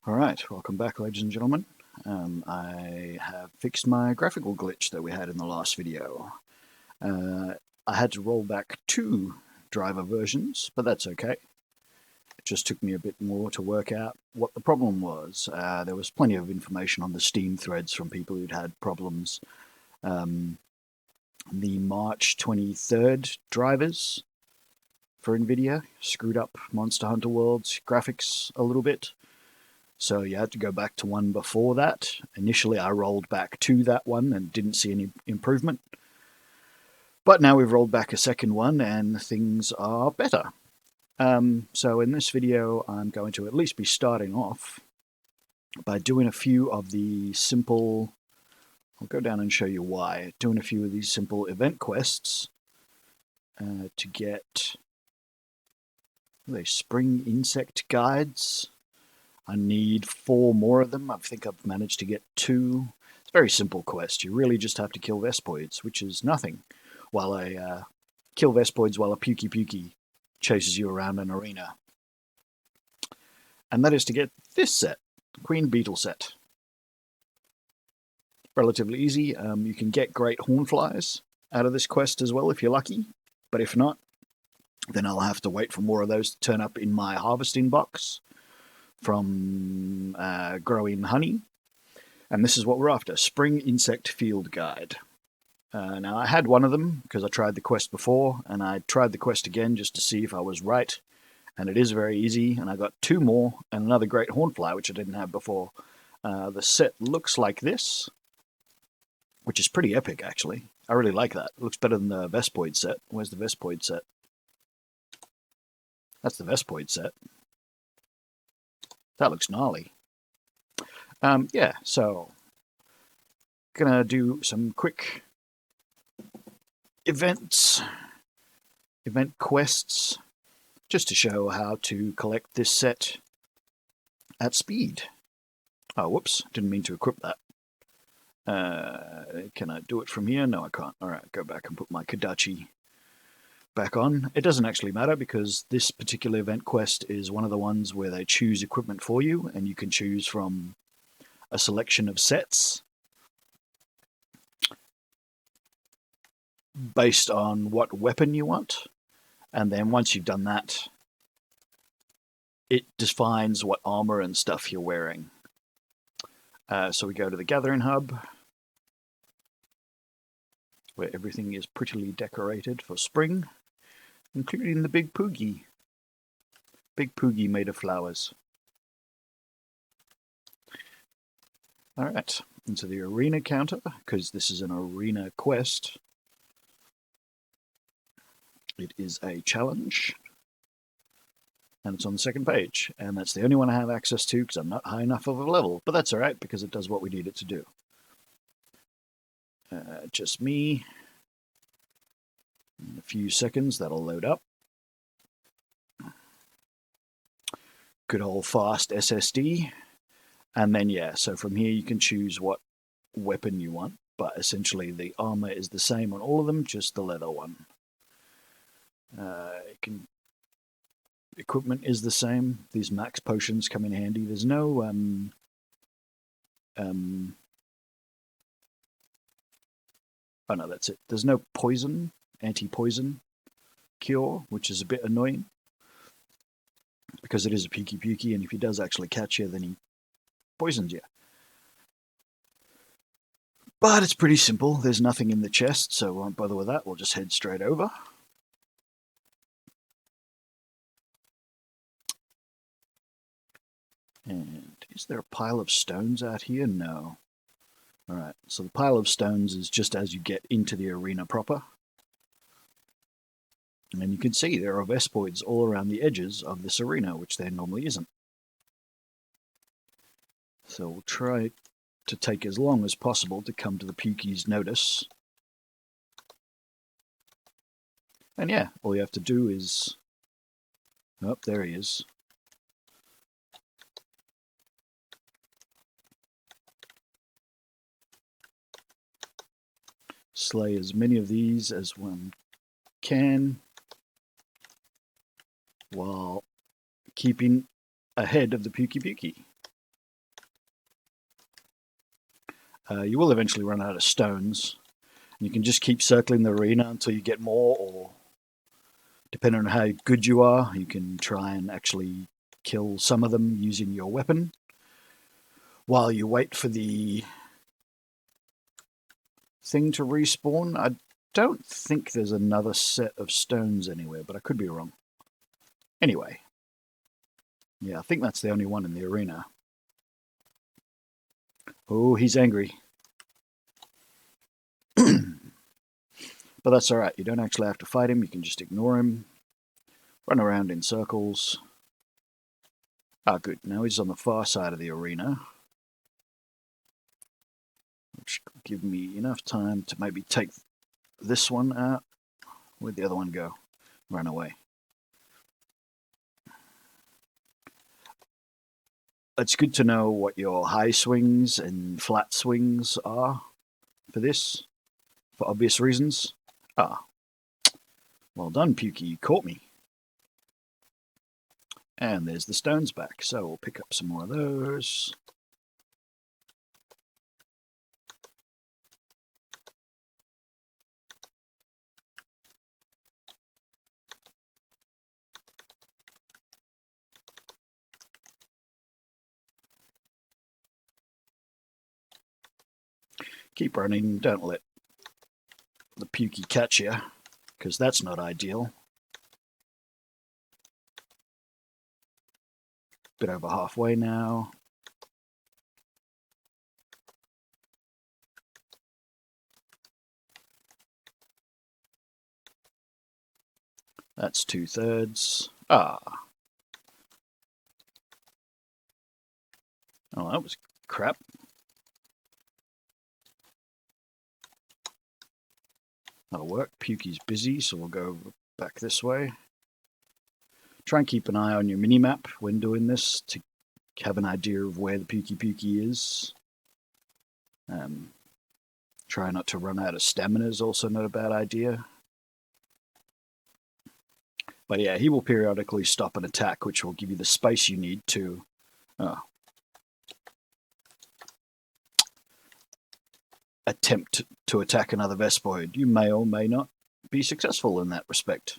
Alright, welcome back, ladies and gentlemen. I have fixed my graphical glitch that we had in the last video. I had to roll back 2 driver versions, but that's okay. It just took me a bit more to work out what the problem was. There was plenty of information on the Steam threads from people who'd had problems. The March 23rd drivers for NVIDIA screwed up Monster Hunter World's graphics a little bit. So you had to go back to one before that. Initially, I rolled back to that one and didn't see any improvement. But now we've rolled back a second one and things are better. So in this video, I'm going to at least be starting off by doing a few of the simple... I'll go down and show you why. Doing a few of these simple event quests to get the spring insect guides. I need 4 more of them. I think I've managed to get 2. It's a very simple quest. You really just have to kill vespoids, which is nothing. While kill vespoids while a Pukei Pukei chases you around an arena. And that is to get this set, Queen Beetle set. Relatively easy. You can get great hornflies out of this quest as well if you're lucky. But if not, then I'll have to wait for more of those to turn up in my harvesting box from growing honey. And this is what we're after, Spring Insect Field Guide. Now I had one of them because I tried the quest before, and I tried the quest again just to see if I was right, and it is very easy, and I got 2 more and another great hornfly which I didn't have before. The set looks like this, which is pretty epic actually. I really like that. It looks better than the vespoid set. Where's the vespoid set? That's the vespoid set. That looks gnarly. Yeah, so gonna do some quick event quests just to show how to collect this set at speed. Oh, whoops, didn't mean to equip that. Can I do it from here? No, I can't. Alright, go back and put my Kodachi back on. It doesn't actually matter because this particular event quest is one of the ones where they choose equipment for you, and you can choose from a selection of sets based on what weapon you want. And then once you've done that, it defines what armor and stuff you're wearing. So we go to the Gathering Hub, where everything is prettily decorated for spring, including the big Pukei. Big Pukei made of flowers. Alright, into the arena counter, because this is an arena quest. It is a challenge, and it's on the second page, and that's the only one I have access to because I'm not high enough of a level, but that's alright because it does what we need it to do. Just me. In a few seconds that'll load up. Good old fast SSD. And then yeah, so from here you can choose what weapon you want, but essentially the armor is the same on all of them, just the leather one. Equipment is the same. These max potions come in handy. There's no oh no, that's it. There's no poison, anti-poison cure, which is a bit annoying because it is a Pukei Pukei, and if he does actually catch you, then he poisons you. But it's pretty simple. There's nothing in the chest, so we won't bother with that. We'll just head straight over. And is there a pile of stones out here? No. Alright, so the pile of stones is just as you get into the arena proper. And you can see there are vespoids all around the edges of this arena, which there normally isn't. So we'll try to take as long as possible to come to the Pukei's notice. And yeah, all you have to do is... Oh, there he is. Slay as many of these as one can while keeping ahead of the Pukei Pukei. You will eventually run out of stones. You can just keep circling the arena until you get more, or depending on how good you are, you can try and actually kill some of them using your weapon while you wait for the thing to respawn. I don't think there's another set of stones anywhere, but I could be wrong. Anyway, yeah, I think that's the only one in the arena. Oh, he's angry. But that's alright, you don't actually have to fight him, you can just ignore him. Run around in circles. Ah, good, now he's on the far side of the arena. Which will give me enough time to maybe take this one out. Where'd the other one go? Run away. It's good to know what your high swings and flat swings are for this, for obvious reasons. Ah, well done, Pukei, you caught me. And there's the stones back, so we'll pick up some more of those. Keep running, don't let the Pukei catch you, because that's not ideal. Bit over halfway now. That's 2/3. Ah. Oh, that was crap. That'll work. Pukei's busy, so we'll go back this way. Try and keep an eye on your mini-map when doing this to have an idea of where the Pukei Pukei is. Try not to run out of stamina is also not a bad idea. But yeah, he will periodically stop and attack, which will give you the space you need to attempt to attack another vespoid. You may or may not be successful in that respect.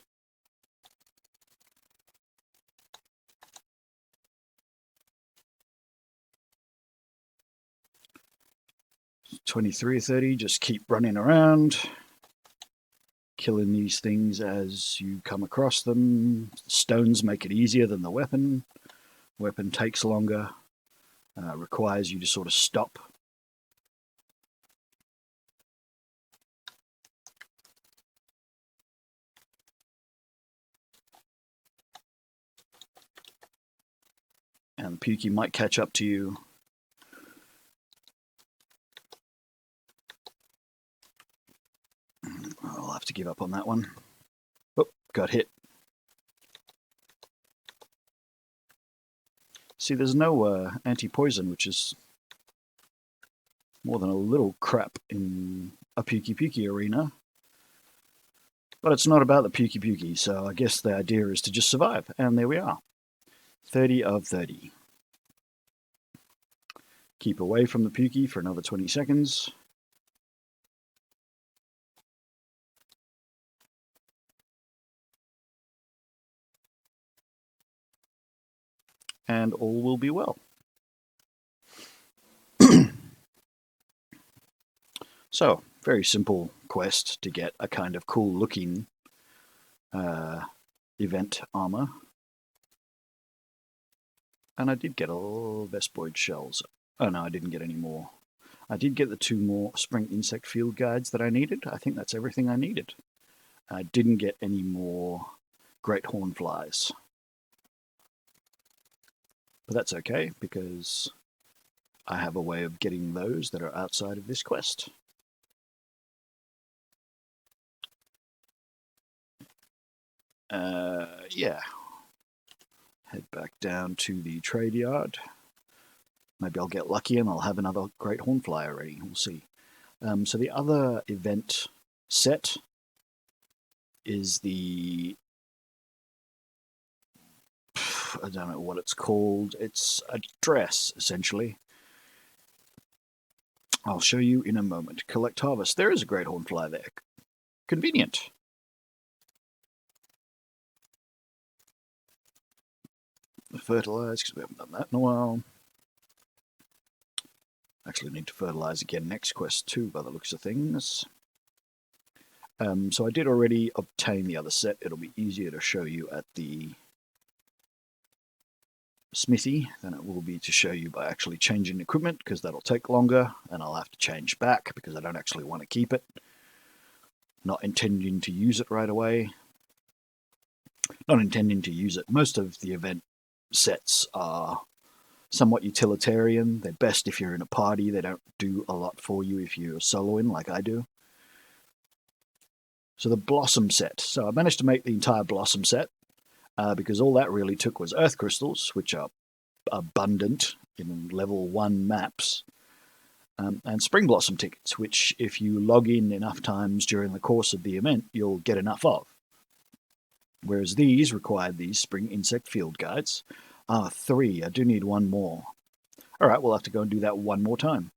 $23.30, just keep running around, killing these things as you come across them. Stones make it easier than the weapon. Weapon takes longer, requires you to sort of stop. And the Pukei might catch up to you. I'll have to give up on that one. Oh, got hit. See, there's no anti-poison, which is more than a little crap in a Pukei Pukei arena. But it's not about the Pukei Pukei, so I guess the idea is to just survive. And there we are. 30 of 30. Keep away from the Pukei for another 20 seconds. And all will be well. So, very simple quest to get a kind of cool looking event armor. And I did get all vespoid shells. Oh no, I didn't get any more. I did get the 2 more spring insect field guides that I needed. I think that's everything I needed. I didn't get any more great horn flies. But that's okay, because I have a way of getting those that are outside of this quest. Yeah. Head back down to the trade yard. Maybe I'll get lucky and I'll have another great hornfly already. We'll see. So the other event set is the... I don't know what it's called. It's a dress, essentially. I'll show you in a moment. Collect harvest. There is a great hornfly there. Convenient. Fertilize, because we haven't done that in a while. Actually need to fertilize again next quest too, by the looks of things. So I did already obtain the other set. It'll be easier to show you at the smithy than it will be to show you by actually changing equipment, because that'll take longer and I'll have to change back because I don't actually want to keep it. Not intending to use it right away. Not intending to use it. Most of the event sets are somewhat utilitarian. They're best if you're in a party. They don't do a lot for you if you're soloing like I do. So the Blossom set. So I managed to make the entire Blossom set because all that really took was Earth Crystals, which are abundant in level 1 maps, and Spring Blossom tickets, which if you log in enough times during the course of the event, you'll get enough of. Whereas these required these Spring Insect Field Guides. 3. I do need one more. All right, we'll have to go and do that one more time.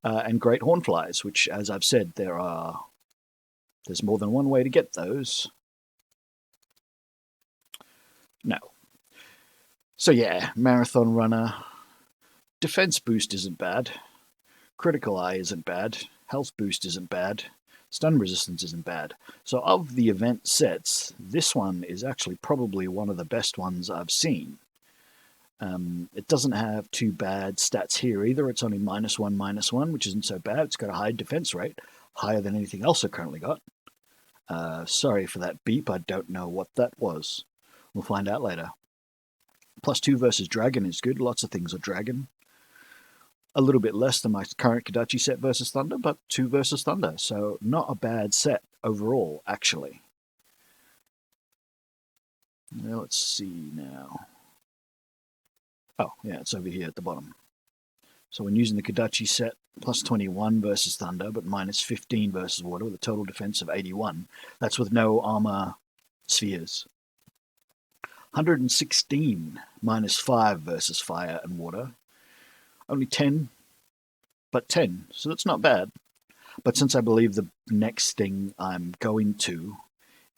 And Great Hornflies, which, as I've said, there's more than one way to get those. No. So yeah, Marathon Runner. Defense boost isn't bad. Critical Eye isn't bad. Health boost isn't bad. Stun resistance isn't bad. So of the event sets, this one is actually probably one of the best ones I've seen. It doesn't have too bad stats here either. It's only -1/-1, which isn't so bad. It's got a high defense rate, higher than anything else I've currently got. Sorry for that beep. I don't know what that was. We'll find out later. +2 versus Dragon is good. Lots of things are Dragon. A little bit less than my current Kodachi set versus Thunder, but 2 versus Thunder. So not a bad set overall, actually. Now let's see now. Oh, yeah, it's over here at the bottom. So when using the Kodachi set, +21 versus Thunder, but -15 versus Water, with a total defense of 81. That's with no armor spheres. 116, -5 versus Fire and Water. Only 10, but 10, so that's not bad. But since I believe the next thing I'm going to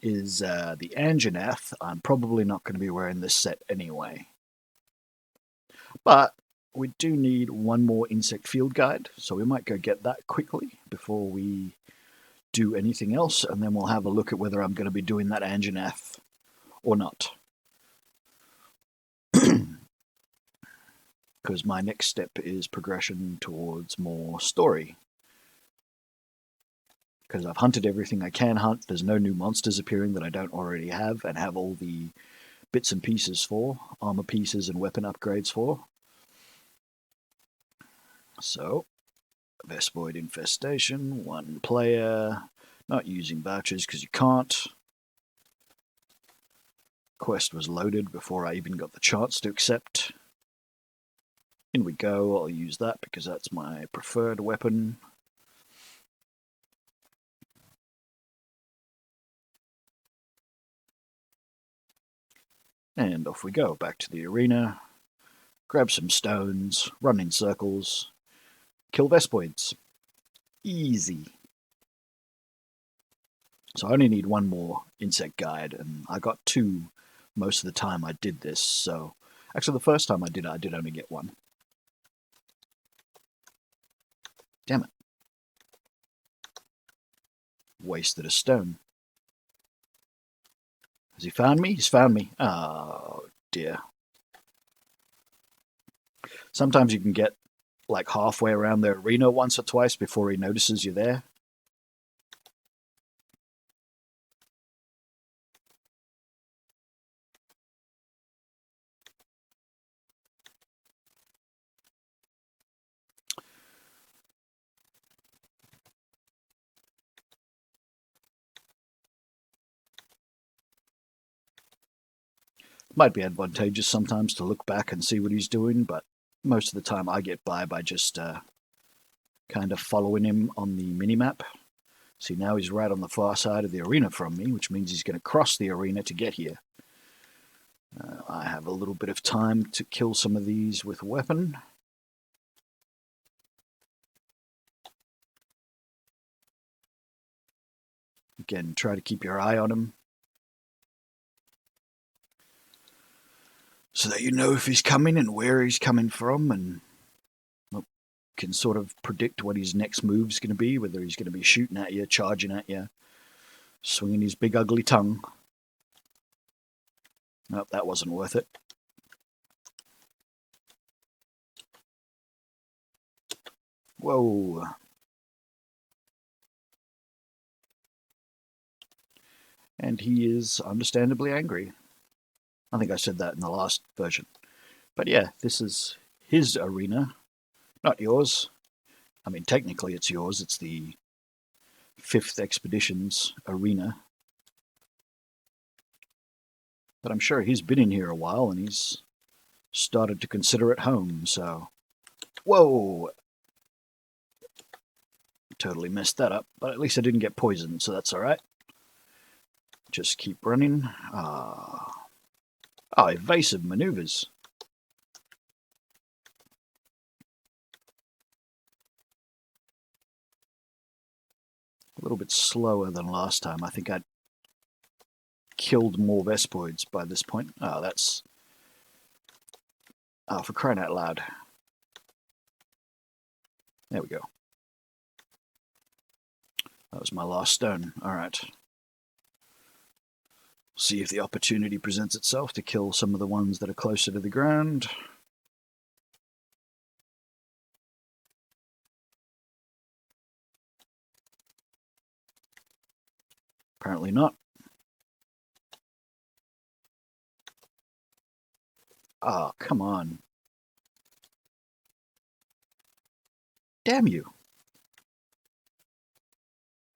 is the Anjanath, I'm probably not going to be wearing this set anyway. But we do need one more insect field guide, so we might go get that quickly before we do anything else, and then we'll have a look at whether I'm going to be doing that Anjanath or not. Because my next step is progression towards more story. Because I've hunted everything I can hunt, there's no new monsters appearing that I don't already have and have all the bits and pieces for, armor pieces and weapon upgrades for. So, vespoid infestation, 1 player, not using vouchers because you can't. Quest was loaded before I even got the chance to accept. In we go, I'll use that because that's my preferred weapon. And off we go, back to the arena. Grab some stones, run in circles, kill vespoids. Easy. So I only need one more insect guide, and I got 2 most of the time I did this. So actually the first time I did only get 1. Damn it. Wasted a stone. Has he found me? He's found me. Oh, dear. Sometimes you can get like halfway around the arena once or twice before he notices you're there. Might be advantageous sometimes to look back and see what he's doing, but most of the time I get by just kind of following him on the minimap. See, now he's right on the far side of the arena from me, which means he's going to cross the arena to get here. I have a little bit of time to kill some of these with a weapon. Again, try to keep your eye on him so that you know if he's coming and where he's coming from, and can sort of predict what his next move's going to be, whether he's going to be shooting at you, charging at you, swinging his big ugly tongue. Nope, that wasn't worth it. Whoa. And he is understandably angry. I think I said that in the last version. But yeah, this is his arena, not yours. I mean, technically it's yours. It's the 5th Expedition's arena. But I'm sure he's been in here a while and he's started to consider it home, so... Whoa! Totally messed that up, but at least I didn't get poisoned, so that's alright. Just keep running. Evasive maneuvers. A little bit slower than last time. I think I'd killed more vespoids by this point. Oh, that's... Oh, for crying out loud. There we go. That was my last stone. Alright. See if the opportunity presents itself to kill some of the ones that are closer to the ground. Apparently not. Oh, come on. Damn you.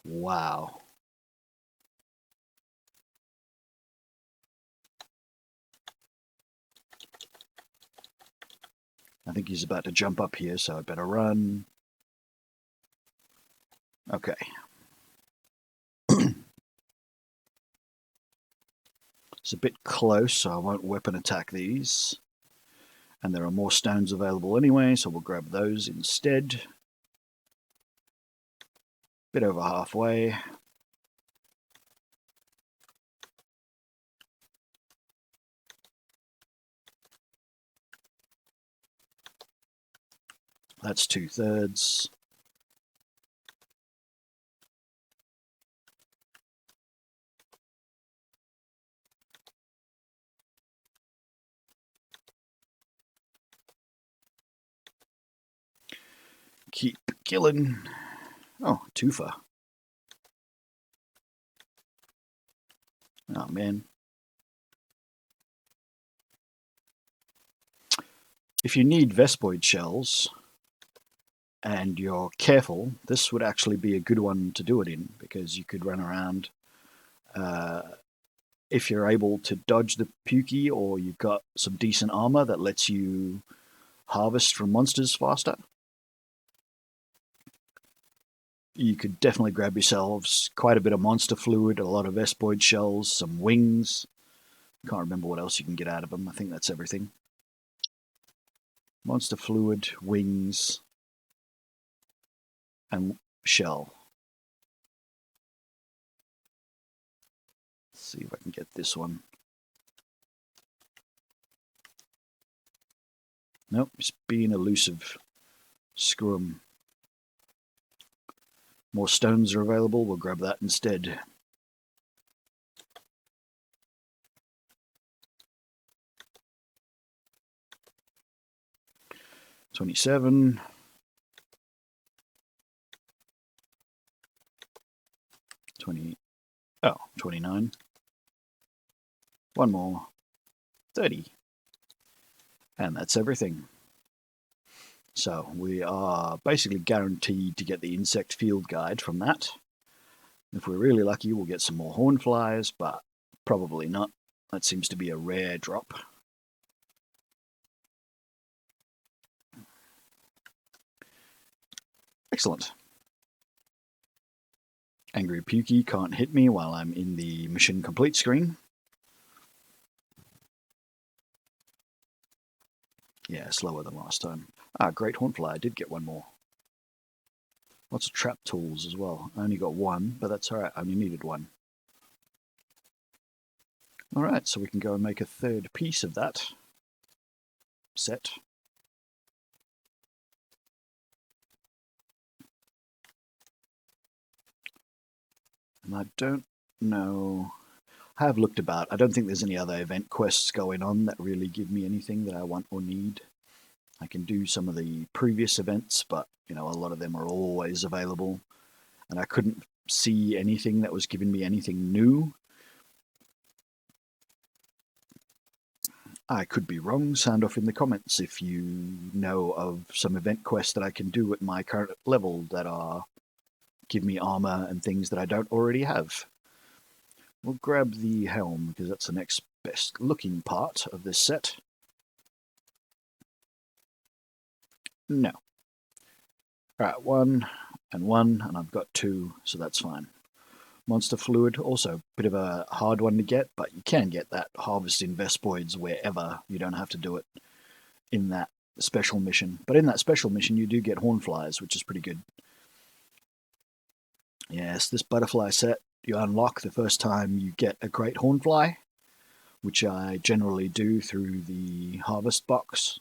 Wow. I think he's about to jump up here, so I better run. Okay. It's a bit close, so I won't weapon attack these. And there are more stones available anyway, so we'll grab those instead. Bit over halfway. That's 2/3. Keep killing. Oh, twofer. Oh, man. If you need vespoid shells and you're careful, this would actually be a good one to do it in, because you could run around. If you're able to dodge the Pukei, or you've got some decent armor that lets you harvest from monsters faster, you could definitely grab yourselves quite a bit of monster fluid, a lot of vespoid shells, some wings. Can't remember what else you can get out of them. I think that's everything. Monster fluid, wings, and shell. Let's see if I can get this one. Nope, it's being elusive. Screw 'em. More stones are available, we'll grab that instead. $27. 29. One more. 30. And that's everything. So we are basically guaranteed to get the insect field guide from that. If we're really lucky, we'll get some more hornflies, but probably not. That seems to be a rare drop. Excellent. Angry Pukei can't hit me while I'm in the mission complete screen. Yeah, slower than last time. Ah, great hornfly, I did get one more. Lots of trap tools as well. I only got one, but that's alright. I only needed one. Alright, so we can go and make a third piece of that set. And I don't know. I have looked about. I don't think there's any other event quests going on that really give me anything that I want or need. I can do some of the previous events, but a lot of them are always available, and I couldn't see anything that was giving me anything new. I could be wrong. Sound off in the comments if you know of some event quests that I can do at my current level that give me armor and things that I don't already have. We'll grab the helm because that's the next best looking part of this set. No. Alright, one, and I've got two, so that's fine. Monster fluid, also a bit of a hard one to get, but you can get that harvesting vespoids wherever. You don't have to do it in that special mission. But in that special mission, you do get hornflies, which is pretty good. Yes, this butterfly set you unlock the first time you get a great hornfly, which I generally do through the harvest box.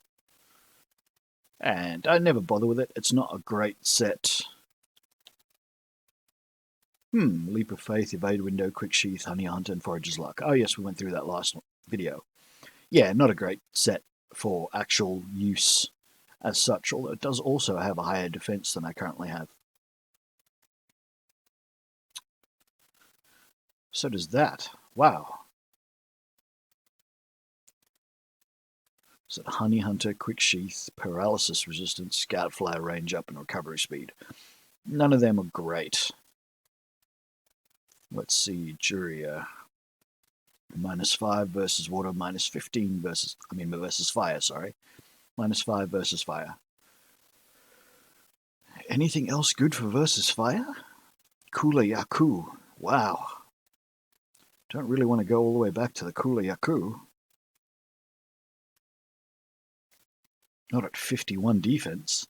And I never bother with it. It's not a great set. Leap of Faith, Evade Window, Quick Sheath, Honey Hunt, and Forager's Luck. Oh yes, we went through that last video. Yeah, not a great set for actual use as such, although it does also have a higher defense than I currently have. So does that. Wow. So Honey Hunter, Quick Sheath, Paralysis Resistance, Scoutfly, Range Up, and Recovery Speed. None of them are great. Let's see, Juria. -5 versus water, -15 versus fire, sorry. -5 versus fire. Anything else good for versus fire? Kula Yaku. Wow. Don't really want to go all the way back to the Kula Yaku. Not at 51 defense.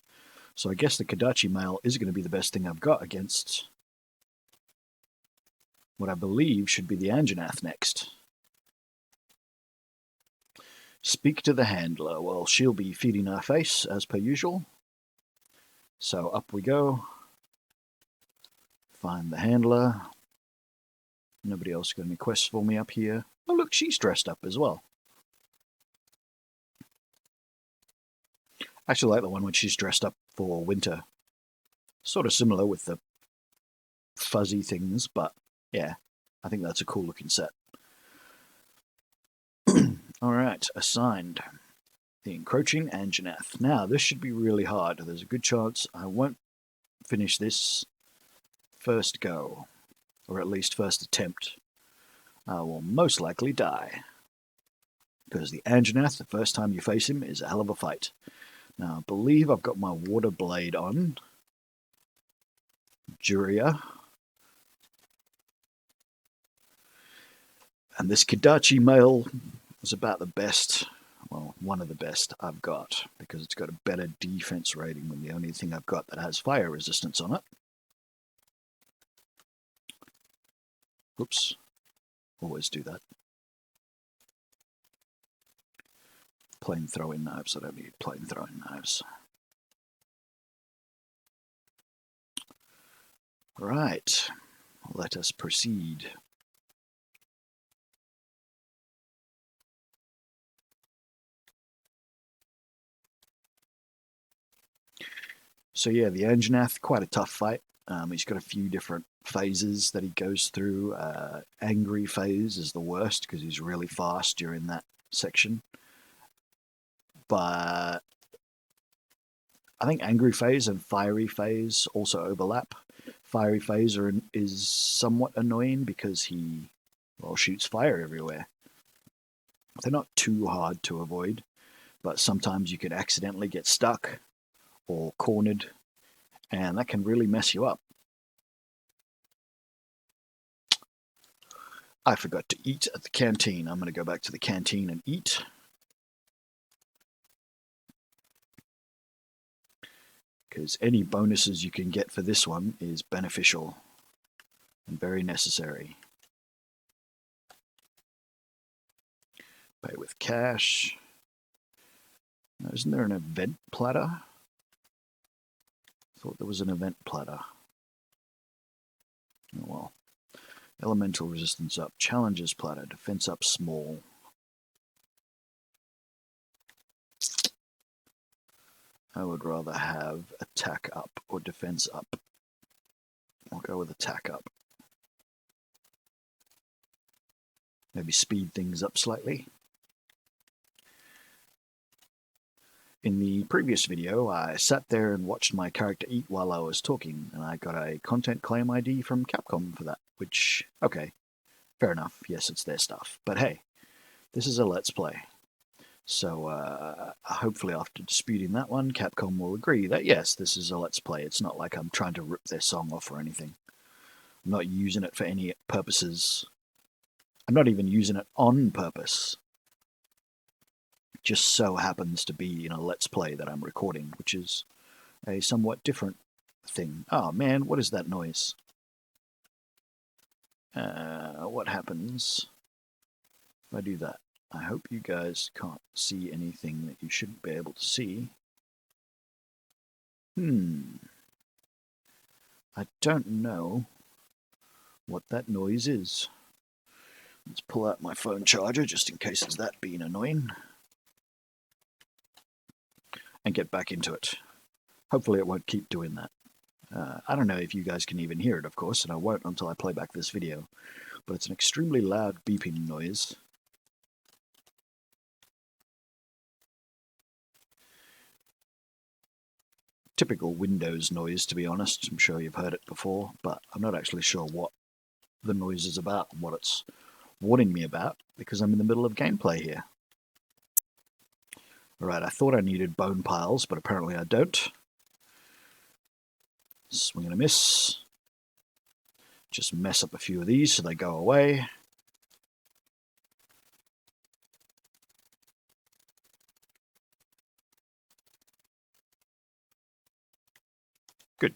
So I guess the Kadachi Mail is going to be the best thing I've got against what I believe should be the Anjanath next. Speak to the handler. Well, she'll be feeding our face as per usual. So up we go. Find the handler. Nobody else got any quests for me up here. Oh look, she's dressed up as well. I actually like the one when she's dressed up for winter. Sort of similar with the fuzzy things, but yeah, I think that's a cool looking set. Alright, assigned. The Encroaching Anjanath. Now, this should be really hard. There's a good chance I won't finish this first go, or at least first attempt. I will most likely die. Because the Anjanath, the first time you face him, is a hell of a fight. Now, I believe I've got my water blade on. Juria. And this Kadachi Mail is about the best, well, one of the best I've got, because it's got a better defense rating than the only thing I've got that has fire resistance on it. Oops. Always do that. Plain throwing knives. I don't need plain throwing knives. Right. Let us proceed. So yeah, the Anjanath, quite a tough fight. He's got a few different phases that he goes through. Angry phase is the worst because he's really fast during that section. But I think Angry phase and Fiery phase also overlap. Fiery phase is somewhat annoying because he, well, shoots fire everywhere. They're not too hard to avoid, but sometimes you could accidentally get stuck or cornered, and that can really mess you up. I forgot to eat at the canteen. I'm going to go back to the canteen and eat. because any bonuses you can get for this one is beneficial and very necessary. Pay with cash. Now, isn't there an event platter? I thought there was an event platter. Oh well. Elemental resistance up, challenges platter, defense up small. I would rather have attack up or defense up. I'll go with attack up. Maybe speed things up slightly. In the previous video, I sat there and watched my character eat while I was talking, and I got a content claim ID from Capcom for that, which, okay, fair enough, yes, it's their stuff. But hey, this is a Let's Play. So hopefully after disputing that one, Capcom will agree that yes, this is a Let's Play. It's not like I'm trying to rip their song off or anything. I'm not using it for any purposes. I'm not even using it on purpose. Just so happens to be in a Let's Play that I'm recording, which is a somewhat different thing. Oh man, what is that noise? What happens if I do that? I hope you guys can't see anything that you shouldn't be able to see. I don't know what that noise is. Let's pull out my phone charger just in case it's that being annoying. And get back into it. Hopefully it won't keep doing that. I don't know if you guys can even hear it, of course, and I won't until I play back this video. But it's an extremely loud beeping noise. Typical Windows noise, to be honest. I'm sure you've heard it before, but I'm not actually sure what the noise is about, what it's warning me about, because I'm in the middle of gameplay here. Alright, I thought I needed bone piles, but apparently I don't. Swing and a miss. Just mess up a few of these so they go away. Good.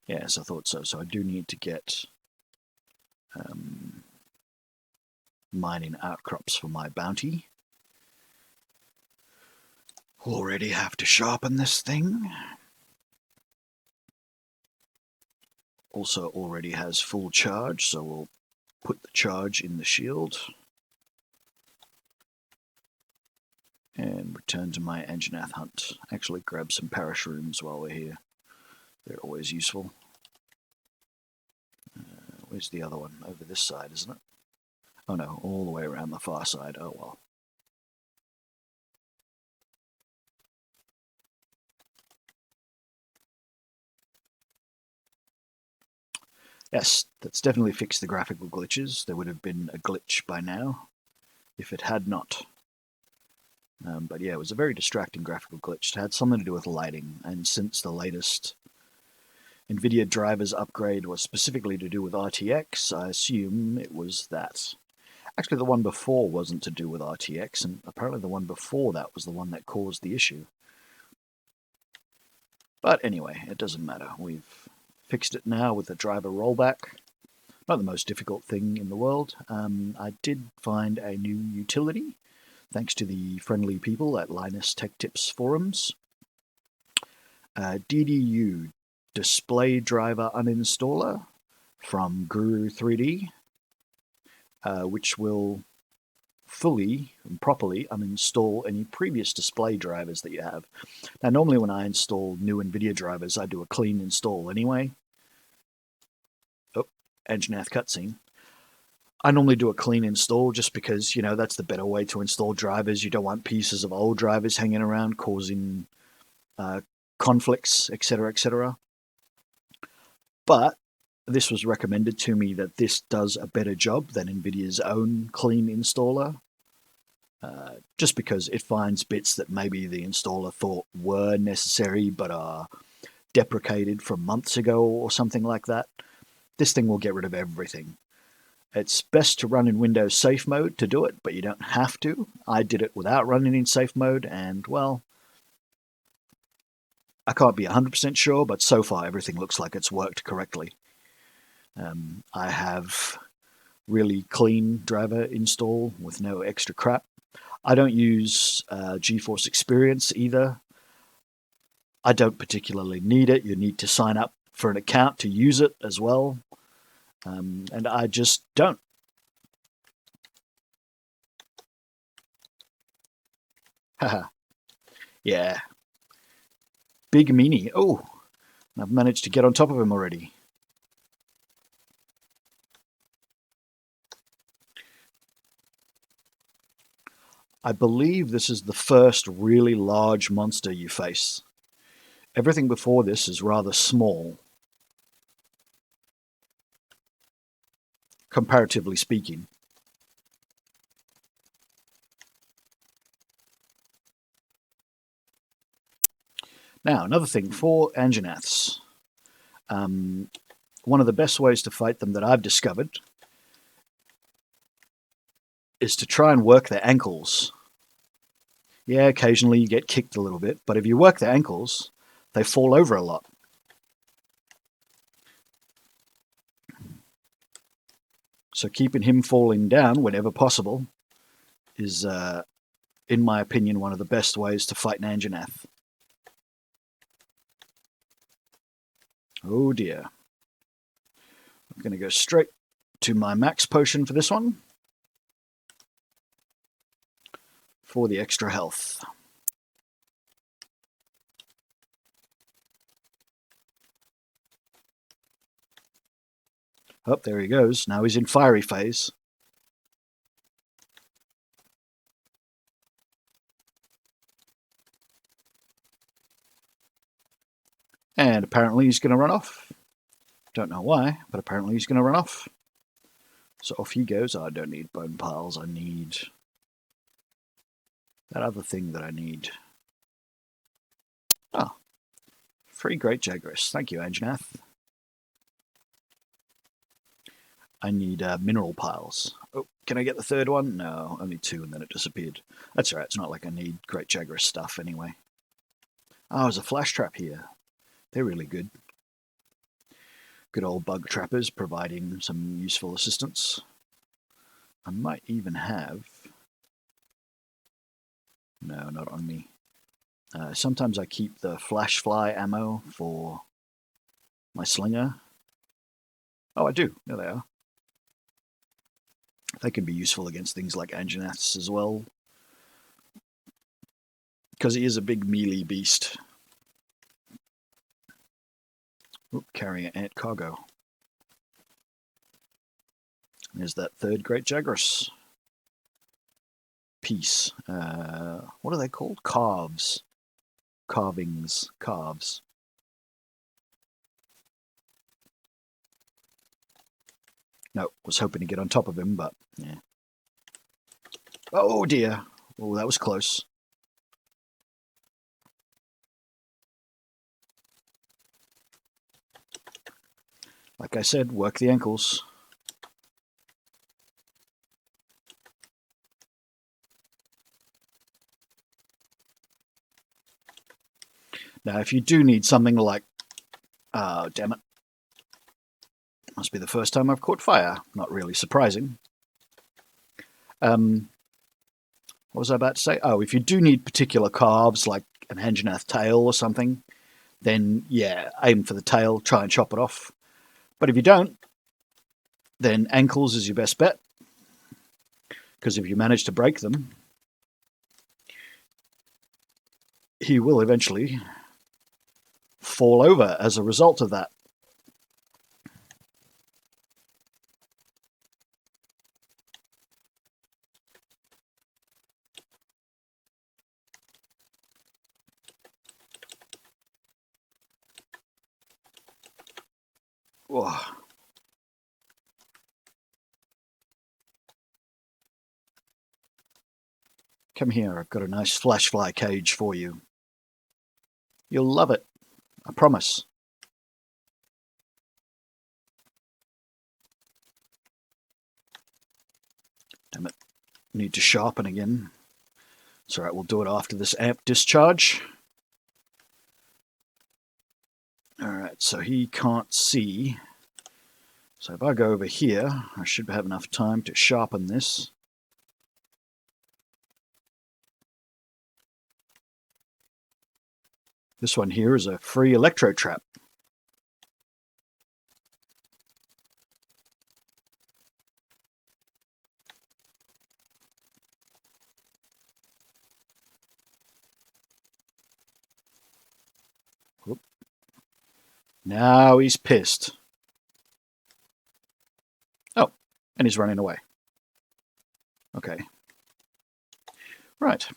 Yes, I thought so. So I do need to get mining outcrops for my bounty. Already have to sharpen this thing. Also already has full charge, so we'll put the charge in the shield. And return to my Anjanath hunt. Actually grab some parashrooms while we're here. They're always useful. Where's the other one? Over this side, isn't it? Oh no, all the way around the far side. Oh well. Yes, that's definitely fixed the graphical glitches. There would have been a glitch by now if it had not. But yeah, it was a very distracting graphical glitch. It had something to do with lighting, and since the latest NVIDIA drivers upgrade was specifically to do with RTX, I assume it was that. Actually, the one before wasn't to do with RTX, and apparently the one before that was the one that caused the issue. But anyway, it doesn't matter. We've fixed it now with the driver rollback. Not the most difficult thing in the world. I did find a new utility, thanks to the friendly people at Linus Tech Tips forums. DDU, Display Driver Uninstaller, from Guru 3D, which will fully and properly uninstall any previous display drivers that you have. Now, normally when I install new NVIDIA drivers, I do a clean install anyway. Oh, Anjanath cutscene. I normally do a clean install just because, you know, that's the better way to install drivers. You don't want pieces of old drivers hanging around causing conflicts, etc., etc. But this was recommended to me that this does a better job than NVIDIA's own clean installer, just because it finds bits that maybe the installer thought were necessary but are deprecated from months ago or something like that. This thing will get rid of everything. It's best to run in Windows Safe Mode to do it, but you don't have to. I did it without running in Safe Mode, and, well, I can't be 100% sure, but so far everything looks like it's worked correctly. I have really clean driver install with no extra crap. I don't use GeForce Experience either. I don't particularly need it. You need to sign up for an account to use it as well. And I just don't. Haha. Yeah. Big meanie. Oh, I've managed to get on top of him already. I believe this is the first really large monster you face. Everything before this is rather small, comparatively speaking. Now, another thing for Anjanaths. One of the best ways to fight them that I've discovered is to try and work their ankles. Yeah, occasionally you get kicked a little bit, but if you work their ankles, they fall over a lot. So keeping him falling down whenever possible is, in my opinion, one of the best ways to fight an Anjanath. Oh dear. I'm going to go straight to my max potion for this one, for the extra health. Oh, there he goes. Now he's in fiery phase. And apparently he's going to run off. Don't know why, but apparently he's going to run off. So off he goes. Oh, I don't need bone piles. I need that other thing that I need. Oh, free Great Jagras. Thank you, Anjanath. I need mineral piles. Oh, can I get the third one? No, only two, and then it disappeared. That's all right. It's not like I need Great Jagras stuff anyway. Oh, there's a flash trap here. They're really good. Good old bug trappers providing some useful assistance. I might even have... No, not on me. Sometimes I keep the flash fly ammo for my slinger. Oh, I do. There they are. They can be useful against things like Anjanaths as well, because he is a big melee beast. Oop, carrying an ant cargo. There's that third Great Jagras piece. What are they called? Calves. Carvings. Calves. No, was hoping to get on top of him, but yeah. Oh dear. Oh, that was close. Like I said, work the ankles. Now, if you do need something like... Oh, damn it. Must be the first time I've caught fire. Not really surprising. What was I about to say? Oh, if you do need particular calves, like an Anjanath tail or something, then yeah, aim for the tail, try and chop it off. But if you don't, then ankles is your best bet. Because if you manage to break them, he will eventually fall over as a result of that. Whoa. Come here, I've got a nice flash fly cage for you. You'll love it, I promise. need to sharpen again. It's alright, we'll do it after this amp discharge. Alright, so he can't see. So if I go over here, I should have enough time to sharpen this. This one here is a free electro trap. Whoop. Now he's pissed. Oh, and he's running away. Okay. Right.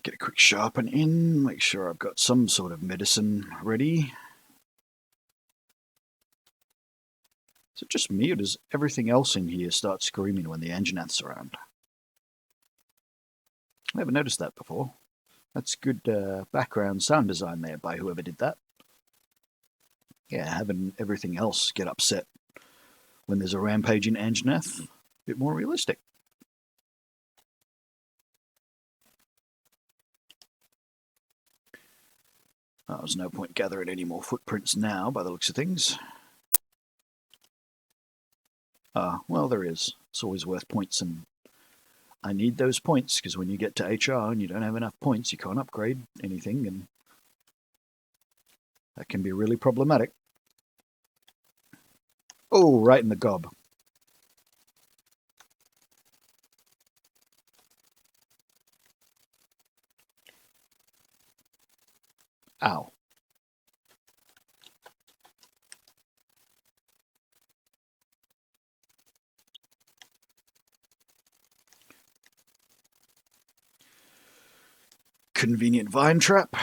Get a quick sharpen in, make sure I've got some sort of medicine ready. Is it just me, or does everything else in here start screaming when the Anjanath's around? I never noticed that before. That's good background sound design there by whoever did that. Yeah, having everything else get upset when there's a rampaging Anjanath, a bit more realistic. Oh, there's no point gathering any more footprints now, by the looks of things. Well, there is. It's always worth points, and I need those points, because when you get to HR and you don't have enough points, you can't upgrade anything, and that can be really problematic. Oh, right in the gob. Ow. Convenient vine trap,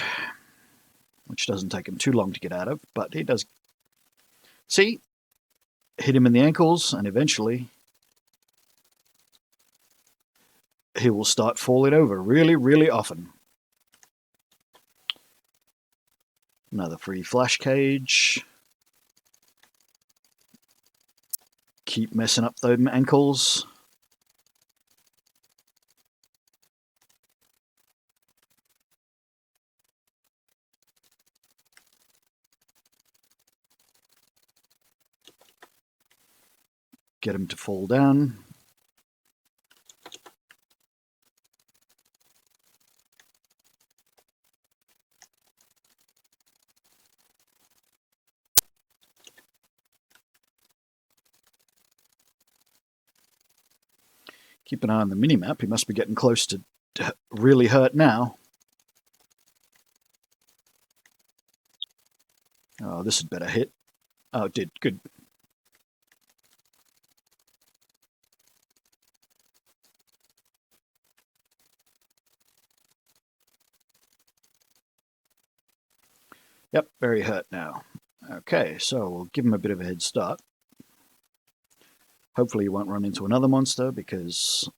which doesn't take him too long to get out of, but he does. See? Hit him in the ankles, and eventually he will start falling over really, really often. Another free flash cage. Keep messing up those ankles. Get him to fall down. Keep an eye on the minimap. He must be getting close to really hurt now. Oh, this had better hit. Oh, it did. Good. Yep, very hurt now. Okay, so we'll give him a bit of a head start. Hopefully he won't run into another monster, because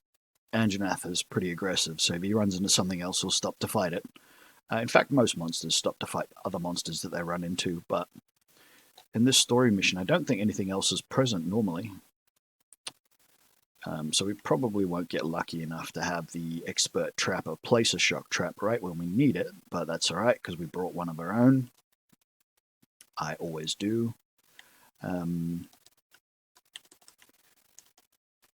Anjanath is pretty aggressive, so if he runs into something else, he'll stop to fight it. In fact, most monsters stop to fight other monsters that they run into, but in this story mission, I don't think anything else is present normally. So we probably won't get lucky enough to have the expert trapper place a shock trap right when we need it, but that's alright, because we brought one of our own. I always do.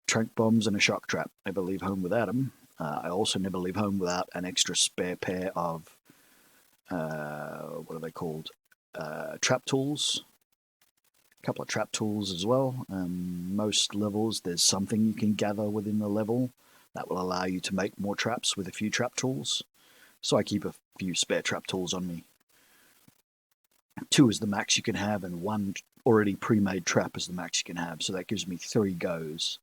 Trank bombs and a shock trap. Never leave home without them. I also never leave home without an extra spare pair of, what are they called? Trap tools. A couple of trap tools as well. Most levels, there's something you can gather within the level that will allow you to make more traps with a few trap tools. So I keep a few spare trap tools on me. 2 is the max you can have, and 1 already pre-made trap is the max you can have. So that gives me 3 goes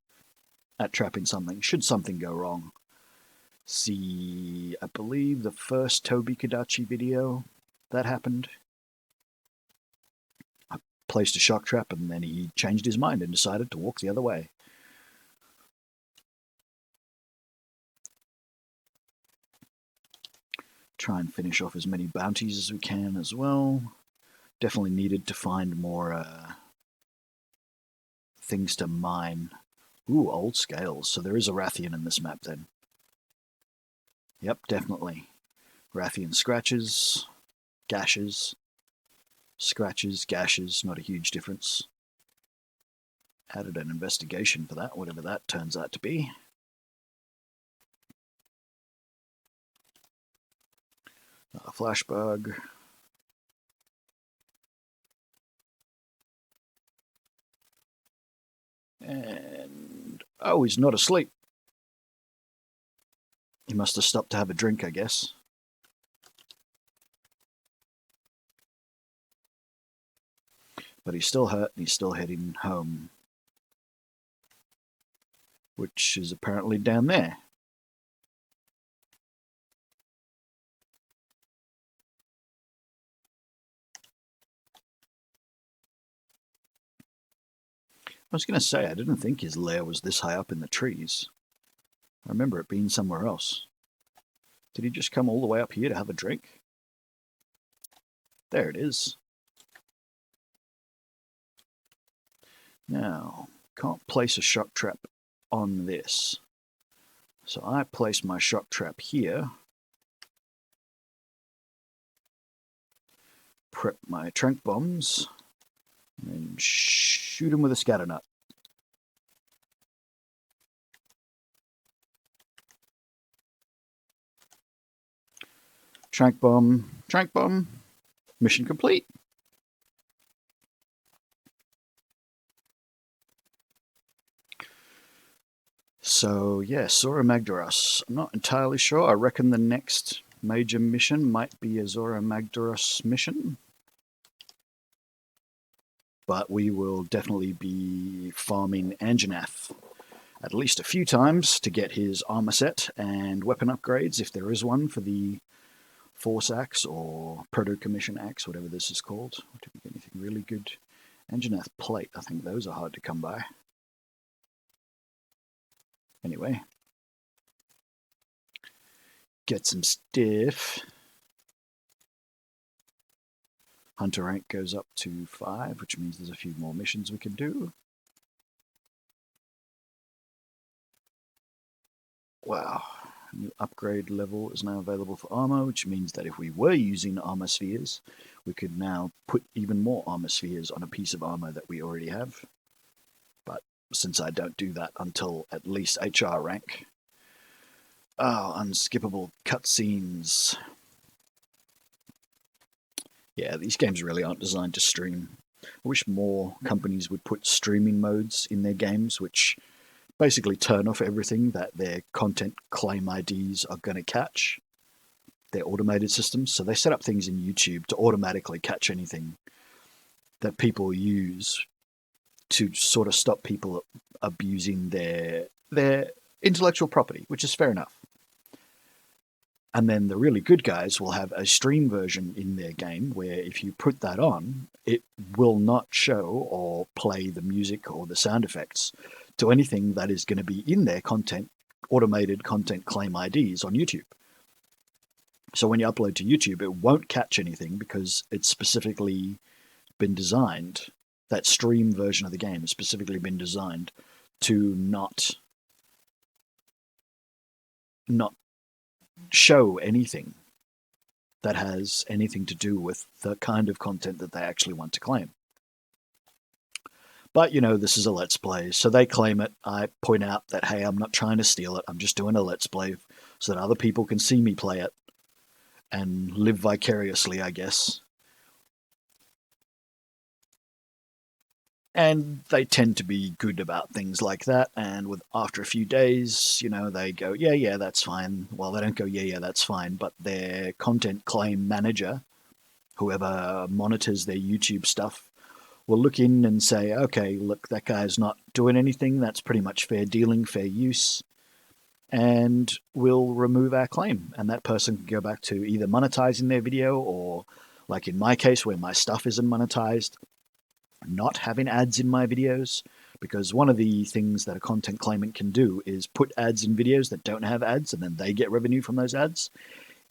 at trapping something, should something go wrong. See, I believe the first Toby Kadachi video that happened. I placed a shock trap, and then he changed his mind and decided to walk the other way. Try and finish off as many bounties as we can as well. Definitely needed to find more things to mine. Ooh, old scales. So there is a Rathian in this map then. Yep, definitely. Rathian scratches, gashes, scratches, gashes, not a huge difference. Added an investigation for that, whatever that turns out to be. A flash bug. And oh, he's not asleep. He must have stopped to have a drink, I guess. But he's still hurt and he's still heading home, which is apparently down there. I was going to say, I didn't think his lair was this high up in the trees. I remember it being somewhere else. Did he just come all the way up here to have a drink? There it is. Now, can't place a shock trap on this. So I place my shock trap here. Prep my trank bombs. And shoot him with a scatter nut. Trank bomb, mission complete. So yeah, Zora Magdaros. I'm not entirely sure. I reckon the next major mission might be a Zora Magdaros mission. But we will definitely be farming Anjanath at least a few times to get his armor set and weapon upgrades, if there is one, for the Force Axe or Proto-Commission Axe, whatever this is called. Did we get anything really good? Anjanath Plate, I think those are hard to come by. Anyway. Get some stiff. Hunter rank goes up to 5, which means there's a few more missions we can do. Wow. New upgrade level is now available for armor, which means that if we were using armor spheres, we could now put even more armor spheres on a piece of armor that we already have. But since I don't do that until at least HR rank. Oh, unskippable cutscenes. Yeah, these games really aren't designed to stream. I wish more companies would put streaming modes in their games, which basically turn off everything that their content claim IDs are going to catch, their automated systems. So they set up things in YouTube to automatically catch anything that people use to sort of stop people abusing their intellectual property, which is fair enough. And then the really good guys will have a stream version in their game where if you put that on, it will not show or play the music or the sound effects to anything that is going to be in their content, automated content claim IDs on YouTube. So when you upload to YouTube, it won't catch anything because it's specifically been designed, that stream version of the game has specifically been designed to not show anything that has anything to do with the kind of content that they actually want to claim. But, you know, this is a Let's Play, so they claim it. I point out that, hey, I'm not trying to steal it. I'm just doing a Let's Play so that other people can see me play it and live vicariously, I guess. And they tend to be good about things like that, and after a few days, you know, they go, yeah, that's fine. Well, they don't go, yeah, that's fine, but their content claim manager, whoever monitors their YouTube stuff, will look in and say, okay, look, that guy's not doing anything. That's pretty much fair dealing, fair use, and we'll remove our claim. And that person can go back to either monetizing their video or, like in my case, where my stuff isn't monetized, not having ads in my videos, because one of the things that a content claimant can do is put ads in videos that don't have ads, and then they get revenue from those ads.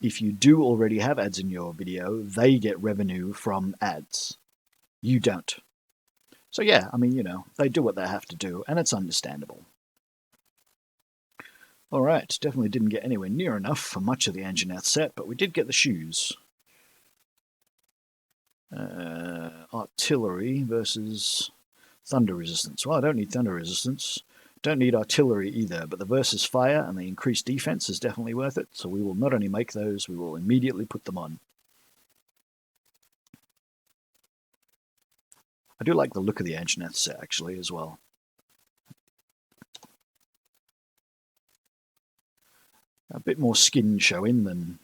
If you do already have ads in your video, they get revenue from ads. You don't. So yeah, I mean, they do what they have to do, and it's understandable. Alright, definitely didn't get anywhere near enough for much of the Anjanath set, but we did get the shoes. Artillery versus thunder resistance. Well, I don't need thunder resistance. Don't need artillery either, but the versus fire and the increased defense is definitely worth it, so we will not only make those, we will immediately put them on. I do like the look of the Anjanath set, actually, as well. A bit more skin showing than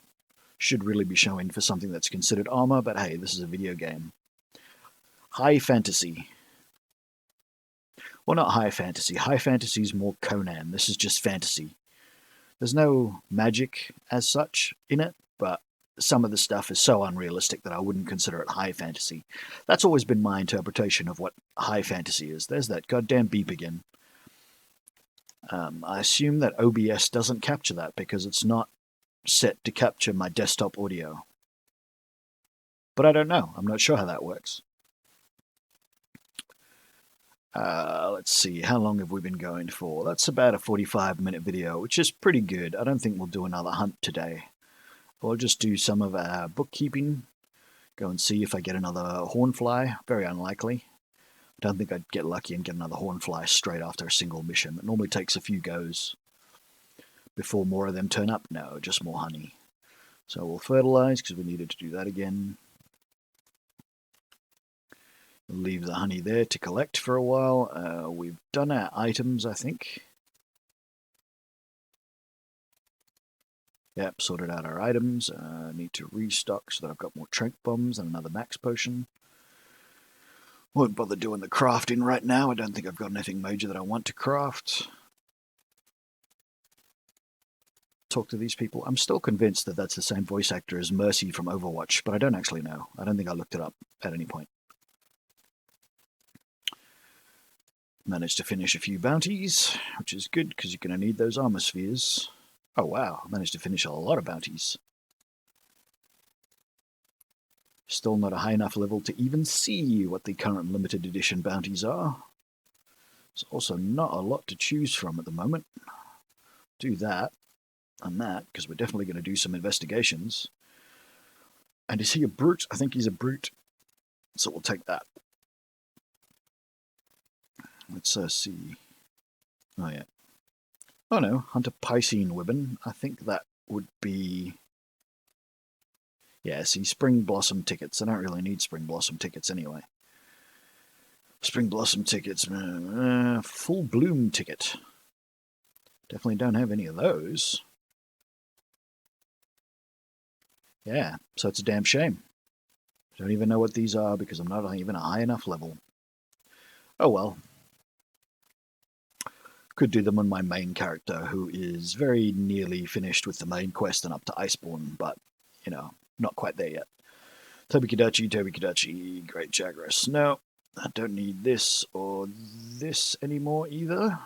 should really be showing for something that's considered armor, but hey, this is a video game. High fantasy. Well, not high fantasy. High fantasy is more Conan. This is just fantasy. There's no magic as such in it, but some of the stuff is so unrealistic that I wouldn't consider it high fantasy. That's always been my interpretation of what high fantasy is. There's that goddamn beep again. I assume that OBS doesn't capture that because it's not set to capture my desktop audio. But I don't know. I'm not sure how that works. Let's see, how long have we been going for? That's about a 45-minute video, which is pretty good. I don't think we'll do another hunt today. We'll just do some of our bookkeeping, go and see if I get another hornfly. Very unlikely. I don't think I'd get lucky and get another hornfly straight after a single mission. It normally takes a few goes before more of them turn up. No, just more honey. So we'll fertilize because we needed to do that again. Leave the honey there to collect for a while. We've done our items, I think. Yep, sorted out our items. Need to restock so that I've got more trank bombs and another max potion. Won't bother doing the crafting right now. I don't think I've got anything major that I want to craft. Talk to these people. I'm still convinced that that's the same voice actor as Mercy from Overwatch, but I don't actually know. I don't think I looked it up at any point. Managed to finish a few bounties, which is good because you're going to need those armor spheres. Oh wow, managed to finish a lot of bounties. Still not a high enough level to even see what the current limited edition bounties are. There's also not a lot to choose from at the moment. Do that and that, because we're definitely going to do some investigations. And is he a brute? I think he's a brute. So we'll take that. Let's see. Oh, yeah. Oh, no. Hunter Piscine Ribbon. I think that would be... Yeah, see, Spring Blossom tickets. I don't really need Spring Blossom tickets anyway. Spring Blossom tickets. Full Bloom ticket. Definitely don't have any of those. Yeah, so it's a damn shame. I don't even know what these are because I'm not even a high enough level. Oh well. Could do them on my main character, who is very nearly finished with the main quest and up to Iceborne, but, not quite there yet. Tobi-Kadachi, Great Jagras. No, I don't need this or this anymore either.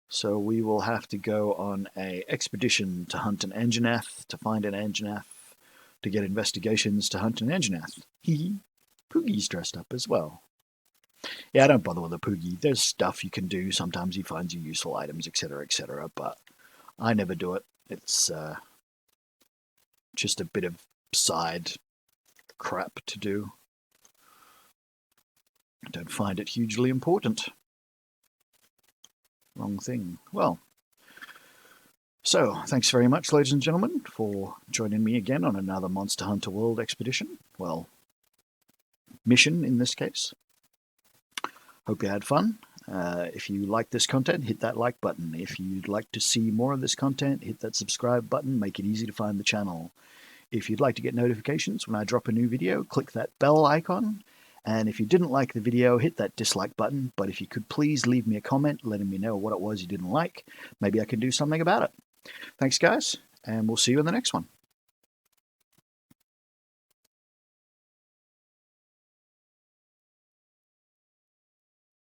So we will have to go on an expedition to hunt an Anjanath, to find an Anjanath, to get investigations to hunt an Anjanath. Poogie's dressed up as well. Yeah, I don't bother with a Poogie. There's stuff you can do. Sometimes he finds you useful items, etc., but I never do it. It's just a bit of side crap to do. I don't find it hugely important. Wrong thing. Well, so thanks very much, ladies and gentlemen, for joining me again on another Monster Hunter World expedition. Well, mission in this case. Hope you had fun. If you like this content, hit that like button. If you'd like to see more of this content, hit that subscribe button. Make it easy to find the channel. If you'd like to get notifications when I drop a new video, click that bell icon. And if you didn't like the video, hit that dislike button. But if you could please leave me a comment letting me know what it was you didn't like, maybe I can do something about it. Thanks, guys, and we'll see you in the next one.